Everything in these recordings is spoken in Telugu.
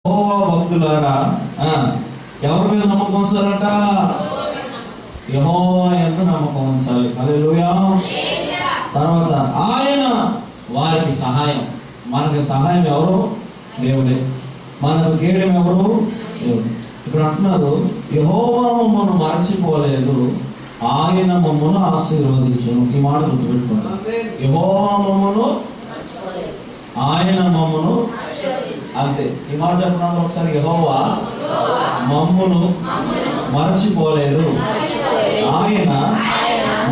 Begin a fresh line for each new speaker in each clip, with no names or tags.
భక్తులారా ఎవరి మీద నమ్మకం ఉంచాలంట? యెహోవా యందు నమ్మకం ఉంచాలి. హల్లెలూయా. తర్వాత ఆయన వారికి సహాయం. మనకి సహాయం ఎవరు? దేవుడే. మనకు కేయడం ఎవరు? దేవుడు. ఇక్కడ అంటున్నారు, యెహోవా మమ్మను మరచిపోలేదు, ఆయన మమ్మను ఆశీర్వదించును. ఈ మాట గుర్తుపెట్టుకోండి. యెహోవా మమ్మను, ఆయన మమ్మను. అంతే. ఈ మాట చెప్పడం ఒకసారి, యెహోవా మమ్మును మరచిపోలేదు, ఆయన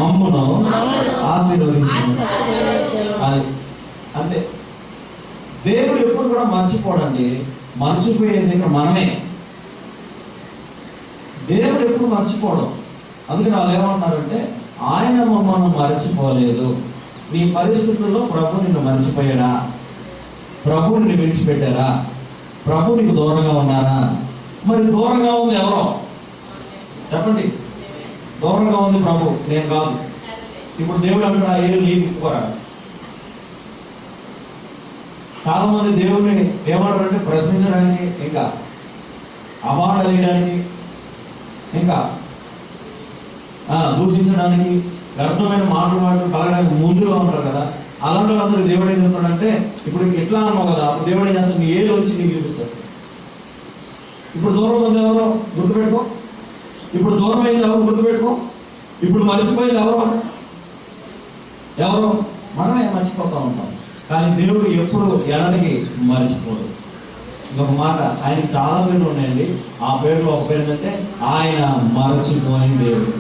మమ్మును ఆశీర్వదించును. అది అంతే. దేవుడు ఎప్పుడు కూడా మర్చిపోడండి. మర్చిపోయేది ఇక్కడ మనమే. దేవుడు ఎప్పుడు మర్చిపోవడం. అందుకని వాళ్ళు ఏమంటారంటే, ఆయన మమ్మల్ని మర్చిపోలేదు. నీ పరిస్థితుల్లో ప్రభు నిన్ను మర్చిపోయాడా? ప్రభు నిన్ను విడిచిపెట్టారా? ప్రభు నీకు దూరంగా ఉన్నారా? మరి దూరంగా ఉంది ఎవరో చెప్పండి. దూరంగా ఉంది ప్రభు, నేను కాదు. ఇప్పుడు దేవుడు అంటున్నా, ఏళ్ళు నీకు ఇప్పుకోరా. చాలా మంది దేవుడిని ఏమంటారంటే ప్రశ్నించడానికి, ఇంకా అవార్డు వేయడానికి, ఇంకా దూషించడానికి, వ్యర్థమైన మాటలు కలగడానికి ముందుగా ఉంటారు కదా. అలాంటి వాళ్ళందరూ దేవుడు ఏం చెప్తాడంటే, ఇప్పుడు ఎట్లా అన్నావు కదా, అప్పుడు దేవుడు ఏం చేస్తాడు? నీ ఏళ్ళు వచ్చి నీకు చూపిస్తాడు. ఇప్పుడు దూరం ఉంది ఎవరో గుర్తుపెట్టుకో. ఇప్పుడు దూరం అయింది ఎవరు గుర్తుపెట్టుకో. ఇప్పుడు మర్చిపోయింది ఎవరో మనమే మర్చిపోతూ ఉంటాం. కానీ దేవుడు ఎప్పుడు ఎనడికి మర్చిపోడు. ఇంకొక మాట, ఆయనకి చాలా పేర్లు ఉన్నాయండి. ఆ పేర్లు ఒక పేరు ఏంటంటే, ఆయన మరచిపోయిన దేవుడు.